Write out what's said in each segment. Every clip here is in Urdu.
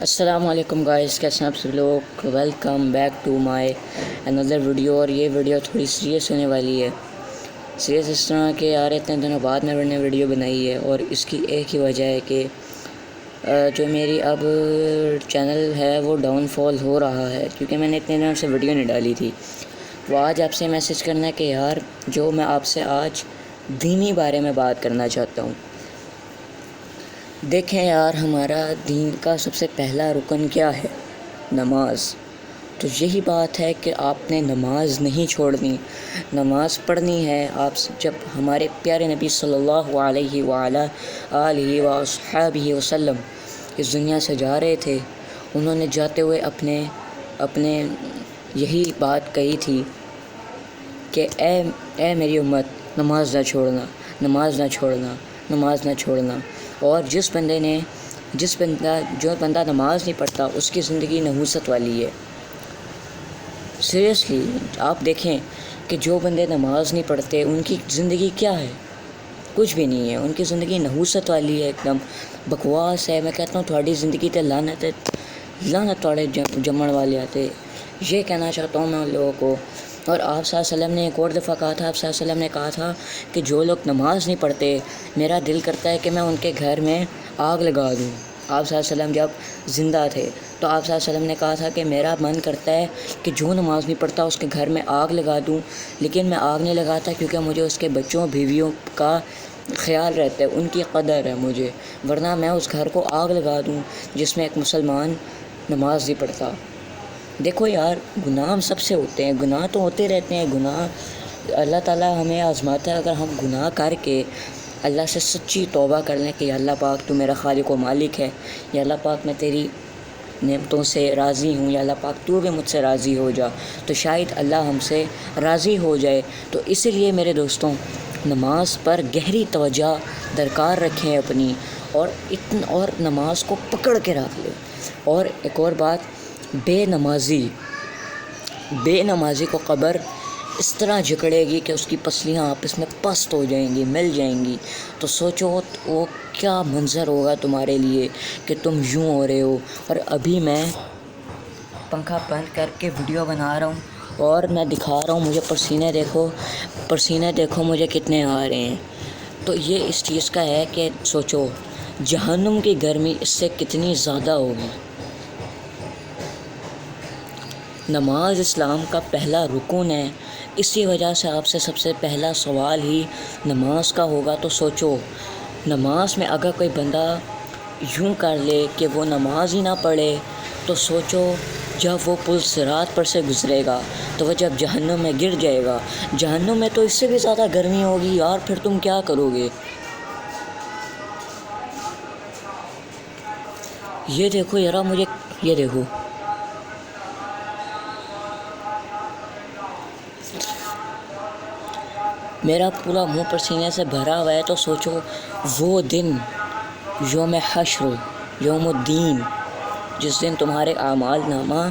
السلام علیکم گائز، کیسے ہیں آپ سب لوگ؟ ویلکم بیک ٹو مائی اندر ویڈیو۔ اور یہ ویڈیو تھوڑی سیریس ہونے والی ہے۔ سیریس اس طرح کہ یار اتنے دنوں بعد میں نے ویڈیو بنائی ہے، اور اس کی ایک ہی وجہ ہے کہ جو میری اب چینل ہے وہ ڈاؤن فال ہو رہا ہے، کیونکہ میں نے اتنے دنوں سے ویڈیو نہیں ڈالی تھی۔ وہ آج آپ سے میسیج کرنا ہے کہ یار جو میں آپ سے آج دینی بارے میں بات کرنا چاہتا ہوں۔ دیکھیں یار، ہمارا دین کا سب سے پہلا رکن کیا ہے؟ نماز۔ تو یہی بات ہے کہ آپ نے نماز نہیں چھوڑنی، نماز پڑھنی ہے۔ آپ جب ہمارے پیارے نبی صلی اللہ علیہ آلہ وصحبہ وسلم اس دنیا سے جا رہے تھے، انہوں نے جاتے ہوئے اپنے یہی بات کہی تھی کہ اے میری امت، نماز نہ چھوڑنا، نماز نہ چھوڑنا، نماز نہ چھوڑنا۔ اور جو بندہ نماز نہیں پڑھتا اس کی زندگی نحوست والی ہے۔ سیریسلی آپ دیکھیں کہ جو بندے نماز نہیں پڑھتے ان کی زندگی کیا ہے؟ کچھ بھی نہیں ہے، ان کی زندگی نحوست والی ہے، ایک دم بکواس ہے۔ میں کہتا ہوں تھوڑی زندگی تے لعنت ہے، لعنت تھوڑے جمن والے آتے۔ یہ کہنا چاہتا ہوں میں ان لوگوں کو۔ اور آپ صلی اللہ علیہ وسلم نے ایک اور دفعہ کہا تھا، آپ صلی اللہ علیہ وسلم نے کہا تھا کہ جو لوگ نماز نہیں پڑھتے، میرا دل کرتا ہے کہ میں ان کے گھر میں آگ لگا دوں۔ آپ صلی اللہ علیہ وسلم جب زندہ تھے تو آپ صلی اللہ علیہ وسلم نے کہا تھا کہ میرا من کرتا ہے کہ جو نماز نہیں پڑھتا اس کے گھر میں آگ لگا دوں، لیکن میں آگ نہیں لگاتا کیونکہ مجھے اس کے بچوں بیویوں کا خیال رہتا ہے، ان کی قدر ہے مجھے، ورنہ میں اس گھر کو آگ لگا دوں جس میں ایک مسلمان نماز نہیں پڑھتا۔ دیکھو یار، گناہ ہم سب سے ہوتے ہیں، گناہ تو ہوتے رہتے ہیں۔ گناہ اللہ تعالیٰ ہمیں آزماتا ہے۔ اگر ہم گناہ کر کے اللہ سے سچی توبہ کر لیں کہ یا اللہ پاک تو میرا خالق و مالک ہے، یا اللہ پاک میں تیری نعمتوں سے راضی ہوں، یا اللہ پاک تو بھی مجھ سے راضی ہو جا، تو شاید اللہ ہم سے راضی ہو جائے۔ تو اسی لیے میرے دوستوں، نماز پر گہری توجہ درکار رکھیں اپنی، اور نماز کو پکڑ کے رکھ لیں۔ اور ایک اور بات، بے نمازی کو قبر اس طرح جکڑے گی کہ اس کی پسلیاں آپس میں پست ہو جائیں گی، مل جائیں گی۔ تو سوچو وہ کیا منظر ہوگا تمہارے لیے کہ تم یوں ہو رہے ہو۔ اور ابھی میں پنکھا بند کر کے ویڈیو بنا رہا ہوں اور میں دکھا رہا ہوں، مجھے پسینے دیکھو مجھے کتنے آ رہے ہیں۔ تو یہ اس چیز کا ہے کہ سوچو جہنم کی گرمی اس سے کتنی زیادہ ہوگی۔ نماز اسلام کا پہلا رکن ہے، اسی وجہ سے آپ سے سب سے پہلا سوال ہی نماز کا ہوگا۔ تو سوچو، نماز میں اگر کوئی بندہ یوں کر لے کہ وہ نماز ہی نہ پڑھے، تو سوچو جب وہ پل صراط پر سے گزرے گا تو وہ جب جہنم میں گر جائے گا، جہنم میں تو اس سے بھی زیادہ گرمی ہوگی یار، پھر تم کیا کرو گے؟ یہ دیکھو یار، مجھے یہ دیکھو، میرا پورا منہ پسینے سے بھرا ہوا ہے۔ تو سوچو وہ دن، یوم حشر، یوم الدین، جس دن تمہارے اعمال نامہ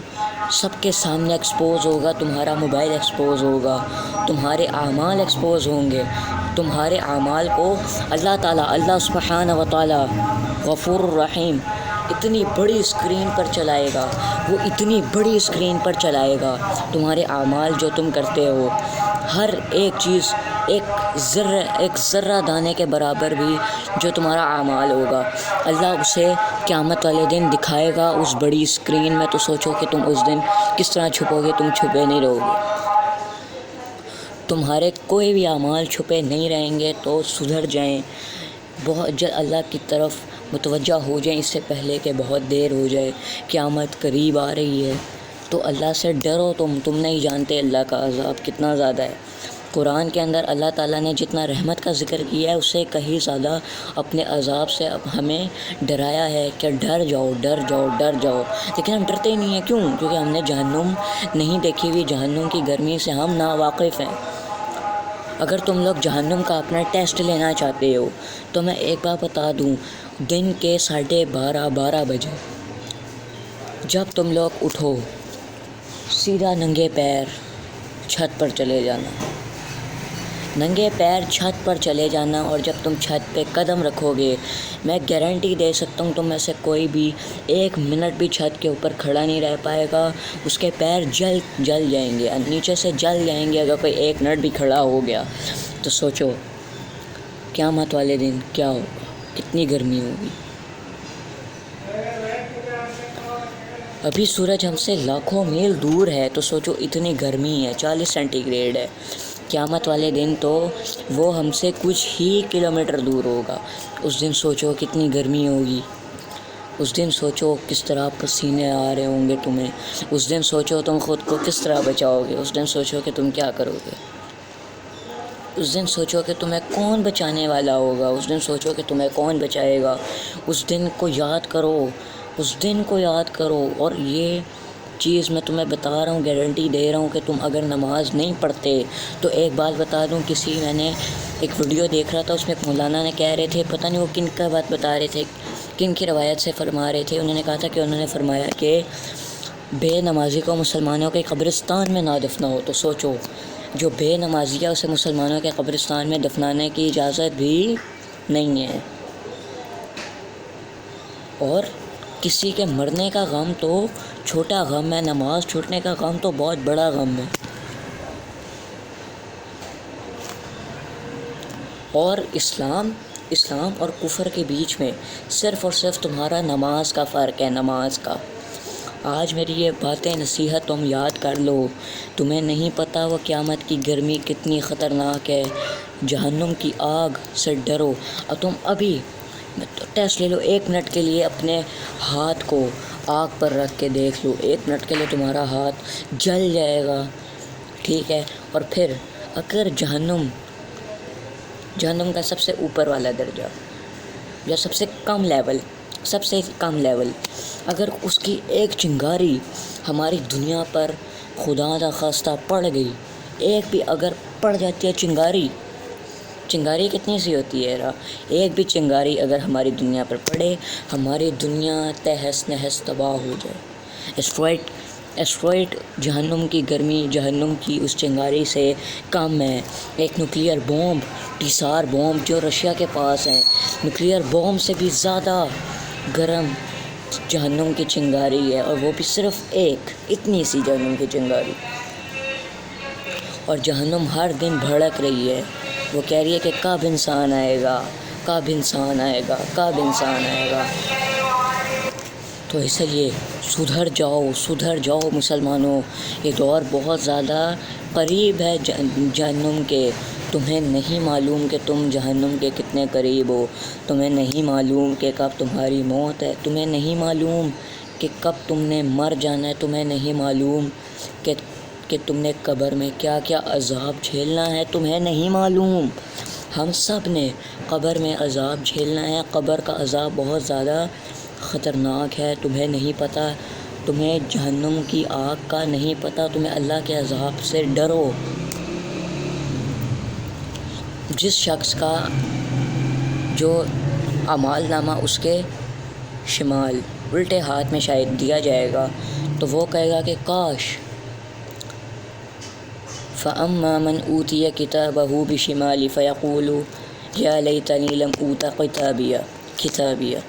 سب کے سامنے ایکسپوز ہوگا، تمہارا موبائل ایکسپوز ہوگا، تمہارے اعمال ایکسپوز ہوں گے، تمہارے اعمال کو اللہ سبحانہ و تعالی غفور الرحیم اتنی بڑی اسکرین پر چلائے گا، وہ اتنی بڑی اسکرین پر چلائے گا تمہارے اعمال جو تم کرتے ہو، ہر ایک چیز، ایک ذرہ دانے کے برابر بھی جو تمہارا اعمال ہوگا، اللہ اسے قیامت والے دن دکھائے گا اس بڑی اسکرین میں۔ تو سوچو کہ تم اس دن کس طرح چھپو گے؟ تم چھپے نہیں رہو گے، تمہارے کوئی بھی اعمال چھپے نہیں رہیں گے۔ تو سدھر جائیں، بہت جلد اللہ کی طرف متوجہ ہو جائیں، اس سے پہلے کہ بہت دیر ہو جائے، قیامت قریب آ رہی ہے۔ تو اللہ سے ڈرو، تم نہیں جانتے اللہ کا عذاب کتنا زیادہ ہے۔ قرآن کے اندر اللہ تعالیٰ نے جتنا رحمت کا ذکر کیا ہے، اس سے کہیں زیادہ اپنے عذاب سے ہمیں ڈرایا ہے کہ ڈر جاؤ، ڈر جاؤ، ڈر جاؤ، لیکن ہم ڈرتے ہی نہیں ہیں۔ کیوں؟ کیونکہ ہم نے جہنم نہیں دیکھی ہوئی، جہنم کی گرمی سے ہم ناواقف ہیں۔ اگر تم لوگ جہنم کا اپنا ٹیسٹ لینا چاہتے ہو تو میں ایک بات بتا دوں، دن کے 12:30 بجے جب تم لوگ اٹھو، سیدھا ننگے پیر چھت پر چلے جانا، ننگے پیر چھت پر چلے جانا، اور جب تم چھت پہ قدم رکھو گے میں گارنٹی دے سکتا ہوں تم میں سے کوئی بھی 1 منٹ بھی چھت کے اوپر کھڑا نہیں رہ پائے گا، اس کے پیر جل جائیں گے، نیچے سے جل جائیں گے اگر کوئی 1 منٹ بھی کھڑا ہو گیا۔ تو سوچو قیامت والے دن کیا ہوگا، کتنی گرمی ہوگی۔ ابھی سورج ہم سے لاکھوں میل دور ہے تو سوچو اتنی گرمی ہے، 40 سینٹی گریڈ ہے۔ قیامت والے دن تو وہ ہم سے کچھ ہی کلومیٹر دور ہوگا۔ اس دن سوچو کتنی گرمی ہوگی، اس دن سوچو کس طرح پسینے آ رہے ہوں گے تمہیں، اس دن سوچو تم خود کو کس طرح بچاؤ گے، اس دن سوچو کہ تم کیا کرو گے، اس دن سوچو کہ تمہیں کون بچانے والا ہوگا، اس دن سوچو کہ تمہیں کون بچائے گا۔ اس دن کو یاد کرو، اس دن کو یاد کرو۔ اور یہ چیز میں تمہیں بتا رہا ہوں، گارنٹی دے رہا ہوں کہ تم اگر نماز نہیں پڑھتے تو ایک بات بتا دوں، میں نے ایک ویڈیو دیکھ رہا تھا، اس میں مولانا نے کہہ رہے تھے، پتہ نہیں وہ کن کا بات بتا رہے تھے، کن کی روایت سے فرما رہے تھے، انہوں نے کہا تھا کہ انہوں نے فرمایا کہ بے نمازی کو مسلمانوں کے قبرستان میں نہ دفنا ہو۔ تو سوچو جو بے نمازی ہے اسے مسلمانوں کے قبرستان میں دفنانے کی اجازت بھی نہیں ہے۔ اور کسی کے مرنے کا غم تو چھوٹا غم ہے، نماز چھوٹنے کا غم تو بہت بڑا غم ہے۔ اور اسلام اور کفر کے بیچ میں صرف اور صرف تمہارا نماز کا فرق ہے، نماز کا۔ آج میری یہ باتیں نصیحت تم یاد کر لو، تمہیں نہیں پتہ وہ قیامت کی گرمی کتنی خطرناک ہے، جہنم کی آگ سے ڈرو۔ اور تم ابھی ٹیسٹ لے لو، 1 منٹ کے لیے اپنے ہاتھ کو آگ پر رکھ کے دیکھ لو، 1 منٹ کے لیے تمہارا ہاتھ جل جائے گا، ٹھیک ہے۔ اور پھر اگر جہنم کا سب سے اوپر والا درجہ یا سب سے کم لیول اگر اس کی ایک چنگاری ہماری دنیا پر خدا نخواستہ پڑ گئی، ایک بھی اگر پڑ جاتی ہے چنگاری کتنی سی ہوتی ہے، ایک بھی چنگاری اگر ہماری دنیا پر پڑے، ہماری دنیا تہس نہس تباہ ہو جائے۔ ایسٹرائڈ جہنم کی گرمی، جہنم کی اس چنگاری سے کم ہے۔ ایک نیوکلیئر بومب، ٹیسار بومب جو رشیا کے پاس ہے، نیوکلیئر بومب سے بھی زیادہ گرم جہنم کی چنگاری ہے، اور وہ بھی صرف اتنی سی جہنم کی چنگاری۔ اور جہنم ہر دن بھڑک رہی ہے، وہ کہہ رہی ہے کہ کب انسان آئے گا۔ تو اس لیے سدھر جاؤ مسلمانوں، یہ دور بہت زیادہ قریب ہے جہنم کے۔ تمہیں نہیں معلوم کہ تم جہنم کے کتنے قریب ہو، تمہیں نہیں معلوم کہ کب تمہاری موت ہے، تمہیں نہیں معلوم کہ کب تم نے مر جانا ہے، تمہیں نہیں معلوم کہ تم نے قبر میں کیا کیا عذاب جھیلنا ہے، تمہیں نہیں معلوم۔ ہم سب نے قبر میں عذاب جھیلنا ہے، قبر کا عذاب بہت زیادہ خطرناک ہے، تمہیں نہیں پتہ، تمہیں جہنم کی آگ کا نہیں پتہ، تمہیں اللہ کے عذاب سے ڈرو۔ جس شخص کا جو اعمال نامہ اس کے شمال الٹے ہاتھ میں شاید دیا جائے گا تو وہ کہے گا کہ کاش فَأَمَّا مَنْ أُوتِيَ كِتَابَهُ بِشِمَالِهِ فَيَقُولُ يَا لَيْتَنِي لَمْ أُوتَ كِتَابِيَهْ،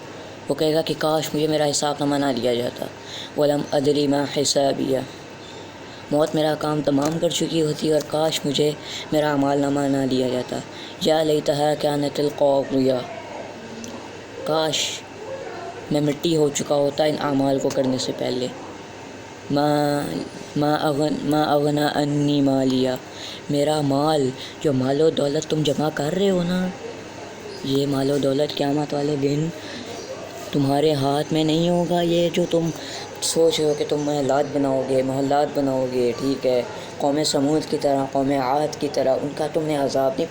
وہ کہے گا کہ کاش مجھے میرا حساب نامہ نہ دیا جاتا، وَلَمْ أَدْرِ مَا حِسَابِيَهْ، موت میرا کام تمام کر چکی ہوتی اور کاش مجھے میرا اعمال نامہ نہ دیا جاتا، یا لیتہا کانت القاضیہ، کاش میں مٹی ہو چکا ہوتا ان اعمال کو کرنے سے پہلے، ما اغنی انی مالیہ، میرا مال، جو مال و دولت تم جمع کر رہے ہو نا، یہ مال و دولت قیامت والے دن تمہارے ہاتھ میں نہیں ہوگا۔ یہ جو تم سوچ رہے ہو کہ تم محلات بناؤ گے، ٹھیک ہے، قوم سمود کی طرح، قوم عاد کی طرح، ان کا تم نے عذاب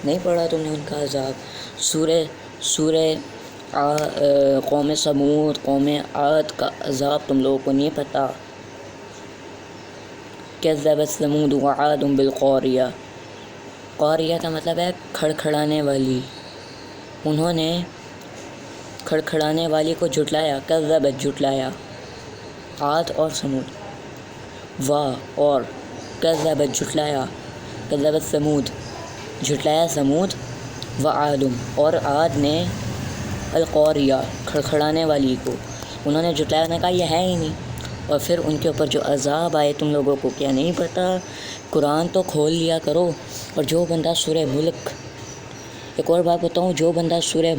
نہیں پڑھا تم نے ان کا عذاب۔ سورہ قوم سمود، قوم عاد کا عذاب تم لوگوں کو نہیں پتہ۔ کذبت ثمود وعاد بالقاریہ، قاریہ کا مطلب ہے کھڑکھڑانے والی، انہوں نے کھڑکھڑانے والی کو جھٹلایا، کذبت جھٹلایا، عاد اور سمود، اور کذبت جھٹلایا کذبت ثمود، جھٹلایا سمود، وعادم اور عاد نے القاریہ کھڑکھڑانے والی کو، انہوں نے جھٹلایا، نے کہا یہ ہے ہی نہیں، اور پھر ان کے اوپر جو عذاب آئے تم لوگوں کو کیا نہیں پتہ؟ قرآن تو کھول لیا کرو۔ اور جو بندہ سورہ ملک، ایک اور بات بتاؤں، جو بندہ سورہ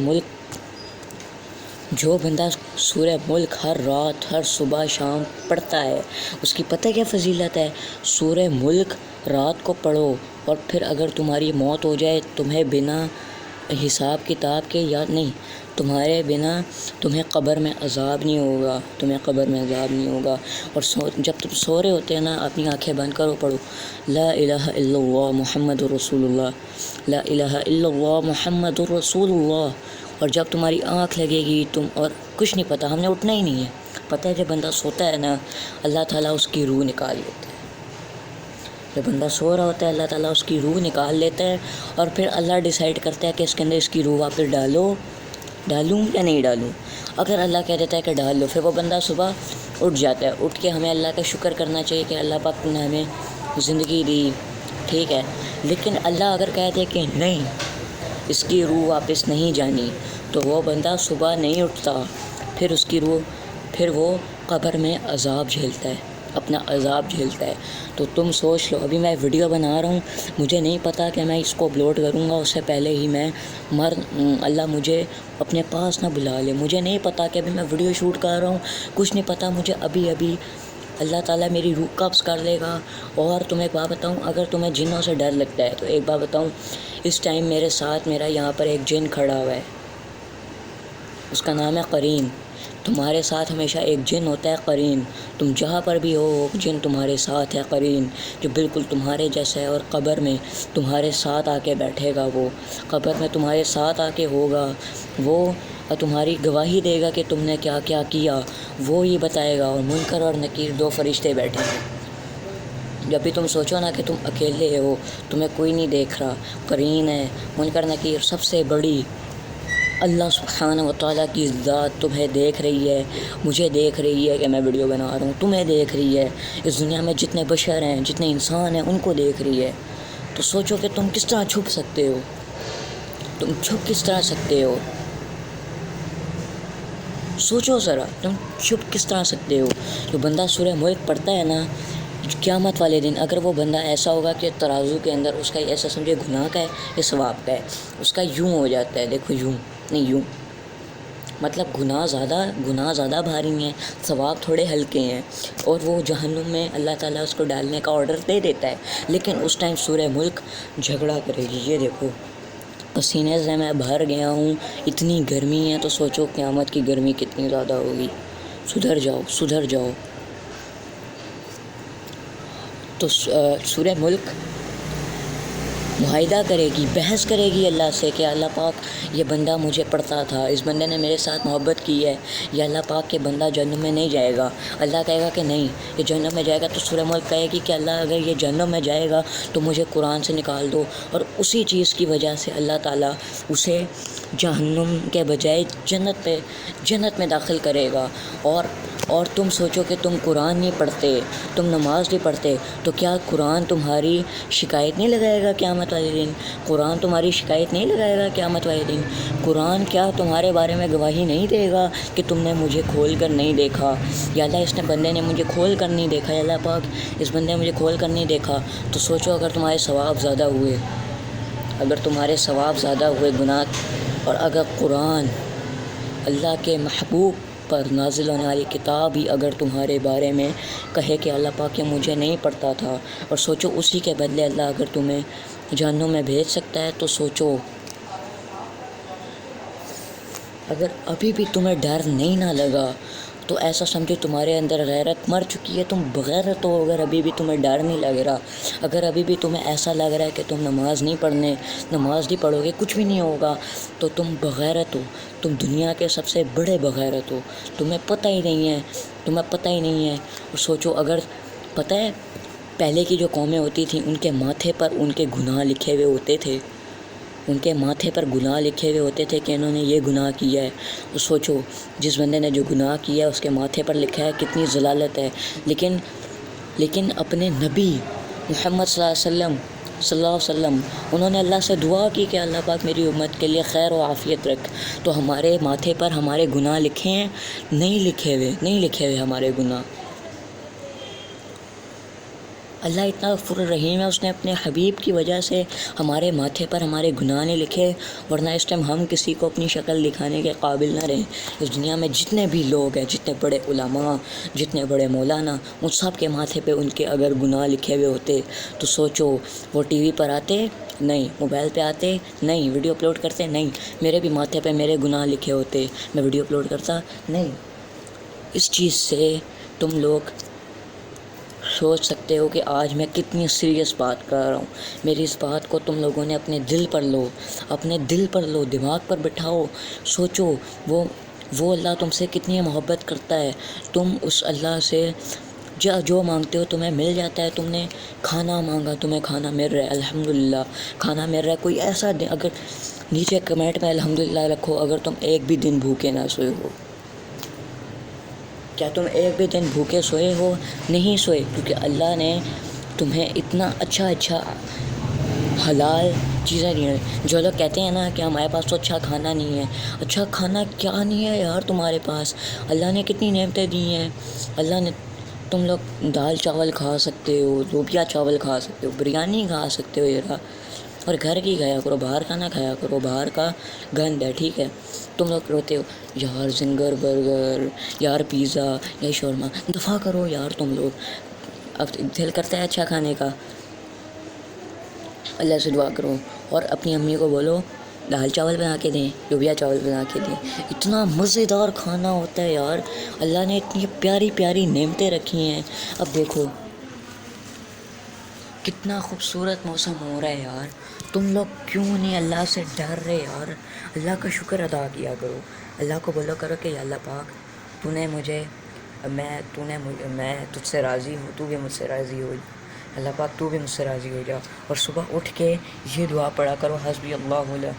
ملک ہر رات ہر صبح شام پڑھتا ہے، اس کی پتہ کیا فضیلت ہے؟ سورہ ملک رات کو پڑھو، اور پھر اگر تمہاری موت ہو جائے تمہیں بنا حساب کتاب کے یاد نہیں، تمہارے بنا تمہیں قبر میں عذاب نہیں ہوگا، اور جب تم سو رہے ہوتے ہیں نا، اپنی آنکھیں بند کرو، پڑھو لا الہ الا اللہ محمد رسول اللہ، لا الہ الا اللہ محمد رسول اللہ، اور جب تمہاری آنکھ لگے گی تم، اور کچھ نہیں پتہ، ہم نے اٹھنا ہی نہیں ہے، پتہ ہے جب بندہ سوتا ہے نا، اللہ تعالیٰ اس کی روح نکال لیتا ہے، جب بندہ سو رہا ہوتا ہے اللہ تعالیٰ اس کی روح نکال لیتا ہے، اور پھر اللہ ڈیسائیڈ کرتا ہے کہ اس کے اندر اس کی روح واپس ڈالوں یا نہیں ڈالوں۔ اگر اللہ کہہ دیتا ہے کہ ڈال لو، پھر وہ بندہ صبح اٹھ جاتا ہے، اٹھ کے ہمیں اللہ کا شکر کرنا چاہیے کہ اللہ پاک نے ہمیں زندگی دی، ٹھیک ہے، لیکن اللہ اگر کہہ دے کہ نہیں اس کی روح واپس نہیں جانی، تو وہ بندہ صبح نہیں اٹھتا، پھر وہ قبر میں عذاب جھیلتا ہے، اپنا عذاب جھیلتا ہے۔ تو تم سوچ لو، ابھی میں ویڈیو بنا رہا ہوں، مجھے نہیں پتہ کہ میں اس کو اپلوڈ کروں گا، اس سے پہلے ہی میں اللہ مجھے اپنے پاس نہ بلا لے، مجھے نہیں پتہ کہ ابھی میں ویڈیو شوٹ کر رہا ہوں، کچھ نہیں پتہ مجھے، ابھی اللہ تعالیٰ میری روح قبض کر لے گا۔ اور تمہیں ایک بات بتاؤں، اگر تمہیں جنوں سے ڈر لگتا ہے تو ایک بات بتاؤں، اس ٹائم میرے ساتھ میرا یہاں پر ایک جن کھڑا ہوا ہے، اس کا نام ہے قرین۔ تمہارے ساتھ ہمیشہ ایک جن ہوتا ہے قرین، تم جہاں پر بھی ہو جن تمہارے ساتھ ہے قرین، جو بالکل تمہارے جیسا ہے، اور قبر میں تمہارے ساتھ آ کے بیٹھے گا، وہ قبر میں تمہارے ساتھ آ کے ہوگا، وہ تمہاری گواہی دے گا کہ تم نے کیا کیا کیا، وہ یہ بتائے گا، اور منکر اور نکیر دو فرشتے بیٹھے ہیں۔ جب بھی تم سوچو نا کہ تم اکیلے ہو، تمہیں کوئی نہیں دیکھ رہا، قرین ہے، منکر نکیر، سب سے بڑی اللہ سبحانہ و تعالیٰ کی ذات تمہیں دیکھ رہی ہے، مجھے دیکھ رہی ہے کہ میں ویڈیو بنا رہا ہوں، تمہیں دیکھ رہی ہے، اس دنیا میں جتنے بشر ہیں، جتنے انسان ہیں، ان کو دیکھ رہی ہے۔ تو سوچو کہ تم کس طرح چھپ سکتے ہو، سوچو ذرا، تم چھپ کس طرح سکتے ہو؟ جو بندہ سورہ ملک پڑھتا ہے نا، قیامت والے دن اگر وہ بندہ ایسا ہوگا کہ ترازو کے اندر اس کا ایسا سمجھے گناہ کا ہے یا ثواب کا ہے، اس کا یوں ہو جاتا ہے، دیکھو یوں نہیں، یوں مطلب گناہ زیادہ بھاری ہیں، ثواب تھوڑے ہلکے ہیں، اور وہ جہنم میں اللہ تعالیٰ اس کو ڈالنے کا آرڈر دے دیتا ہے، لیکن اس ٹائم سورہ ملک جھگڑا کرے گی، یہ دیکھو پسینے سے میں بھر گیا ہوں، اتنی گرمی ہے، تو سوچو قیامت کی گرمی کتنی زیادہ ہوگی، سدھر جاؤ۔ تو سورہ ملک معاہدہ کرے گی، بحث کرے گی اللہ سے کہ اللہ پاک یہ بندہ مجھے پڑھتا تھا، اس بندے نے میرے ساتھ محبت کی ہے، یا اللہ پاک کہ بندہ جہنم میں نہیں جائے گا۔ اللہ کہے گا کہ نہیں یہ جہنم میں جائے گا، تو سورہ ملک کہے گی کہ اللہ اگر یہ جہنم میں جائے گا تو مجھے قرآن سے نکال دو، اور اسی چیز کی وجہ سے اللہ تعالیٰ اسے جہنم کے بجائے جنت میں داخل کرے گا۔ اور تم سوچو کہ تم قرآن نہیں پڑھتے، تم نماز نہیں پڑھتے، تو کیا قرآن تمہاری شکایت نہیں لگائے گا قیامت والے دن؟ قرآن تمہاری شکایت نہیں لگائے گا قیامت والے دن؟ قرآن کیا تمہارے بارے میں گواہی نہیں دے گا کہ تم نے مجھے کھول کر نہیں دیکھا، یا اللہ اس نے بندے نے مجھے کھول کر نہیں دیکھا، یا اللہ پاک اس بندے نے مجھے کھول کر نہیں دیکھا؟ تو سوچو اگر تمہارے ثواب زیادہ ہوئے گناہ، اور اگر قرآن اللہ کے محبوب پر نازل ہونے والی کتاب ہی اگر تمہارے بارے میں کہے کہ اللہ پاک یہ مجھے نہیں پڑھتا تھا، اور سوچو اسی کے بدلے اللہ اگر تمہیں جہنم میں بھیج سکتا ہے، تو سوچو اگر ابھی بھی تمہیں ڈر نہیں نہ لگا تو ایسا سمجھو تمہارے اندر غیرت مر چکی ہے، تم بغیرت ہو۔ اگر ابھی بھی تمہیں ڈر نہیں لگ رہا، اگر ابھی بھی تمہیں ایسا لگ رہا ہے کہ تم نماز نہیں پڑھو گے، کچھ بھی نہیں ہوگا، تو تم بغیرت ہو، تم دنیا کے سب سے بڑے بغیرت ہو، تمہیں پتہ ہی نہیں ہے۔ اور سوچو اگر پتہ ہے پہلے کی جو قومیں ہوتی تھیں ان کے ماتھے پر ان کے گناہ لکھے ہوئے ہوتے تھے، کہ انہوں نے یہ گناہ کیا ہے۔ اور سوچو جس بندے نے جو گناہ کیا ہے اس کے ماتھے پر لکھا ہے، کتنی ضلالت ہے، لیکن اپنے نبی محمد صلی اللہ علیہ وسلم صلی اللہ علیہ وسلم، انہوں نے اللہ سے دعا کی کہ اللہ پاک میری امت کے لیے خیر و عافیت رکھ، تو ہمارے ماتھے پر ہمارے گناہ لکھے ہیں؟ نہیں لکھے ہوئے ہمارے گناہ۔ اللہ اتنا غفور الرحیم ہے، اس نے اپنے حبیب کی وجہ سے ہمارے ماتھے پر ہمارے گناہ نہیں لکھے، ورنہ اس ٹائم ہم کسی کو اپنی شکل دکھانے کے قابل نہ رہیں۔ اس دنیا میں جتنے بھی لوگ ہیں، جتنے بڑے علماء، جتنے بڑے مولانا، ان سب کے ماتھے پہ ان کے اگر گناہ لکھے ہوئے ہوتے تو سوچو وہ ٹی وی پر آتے؟ نہیں۔ موبائل پہ آتے؟ نہیں۔ ویڈیو اپلوڈ کرتے؟ نہیں۔ میرے بھی ماتھے پہ میرے گناہ لکھے ہوتے، میں ویڈیو اپلوڈ کرتا؟ نہیں۔ اس چیز سے تم لوگ سوچ سکتے ہو کہ آج میں کتنی سیریس بات کر رہا ہوں۔ میری اس بات کو تم لوگوں نے اپنے دل پر لو، دماغ پر بٹھاؤ، سوچو وہ اللہ تم سے کتنی محبت کرتا ہے۔ تم اس اللہ سے جو مانگتے ہو تمہیں مل جاتا ہے۔ تم نے کھانا مانگا، تمہیں کھانا مل رہا ہے، الحمدللہ کھانا مل رہا ہے۔ کوئی ایسا دن، اگر نیچے کمنٹ میں الحمدللہ رکھو اگر تم ایک بھی دن بھوکے نہ سوئے ہو۔ کیا تم ایک بھی دن بھوکے سوئے ہو؟ نہیں سوئے، کیونکہ اللہ نے تمہیں اتنا اچھا حلال چیزیں دی ہیں۔ جو لوگ کہتے ہیں نا کہ ہمارے پاس تو اچھا کھانا نہیں ہے، اچھا کھانا کیا نہیں ہے یار تمہارے پاس؟ اللہ نے کتنی نعمتیں دی ہیں۔ اللہ نے، تم لوگ دال چاول کھا سکتے ہو، لوبیا چاول کھا سکتے ہو، بریانی کھا سکتے ہو ذرا، اور گھر کی کھایا کرو، باہر کا نہ کھایا کرو، باہر کا گند ہے، ٹھیک ہے؟ تم لوگ روتے ہو یار زنگر برگر، یار پیزا، یا شورما، دفع کرو یار تم لوگ۔ اب دل کرتا ہے اچھا کھانے کا، اللہ سے دعا کرو اور اپنی امی کو بولو دال چاول بنا کے دیں، لوبیا چاول بنا کے دیں۔ اتنا مزیدار کھانا ہوتا ہے یار، اللہ نے اتنی پیاری پیاری نعمتیں رکھی ہیں۔ اب دیکھو کتنا خوبصورت موسم ہو رہا ہے یار، تم لوگ کیوں نہیں اللہ سے ڈر رہے یار؟ اللہ کا شکر ادا کیا کرو، اللہ کو بولو کرو کہ یا اللہ پاک میں تجھ سے راضی ہوں، تو بھی مجھ سے راضی ہو، اللہ پاک تو بھی مجھ سے راضی ہو جا۔ اور صبح اٹھ کے یہ دعا پڑھا کرو، حسبی اللہ لا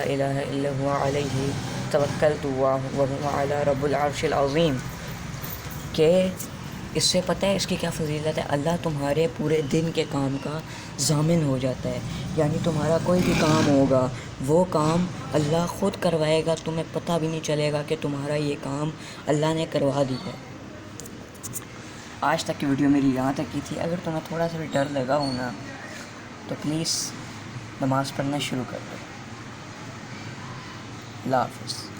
الہ الا هو علیہ توکلت وہو علی رب العرش العظیم، کہ اس سے پتہ ہے اس کی کیا فضیلت ہے؟ اللہ تمہارے پورے دن کے کام کا ضامن ہو جاتا ہے، یعنی تمہارا کوئی بھی کام ہوگا وہ کام اللہ خود کروائے گا، تمہیں پتہ بھی نہیں چلے گا کہ تمہارا یہ کام اللہ نے کروا دیا ہے۔ آج تک کی ویڈیو میری یہاں تک کی تھی، اگر تمہیں تھوڑا سا بھی ڈر لگا ہو نا تو پلیز نماز پڑھنا شروع کر دو۔ اللہ حافظ۔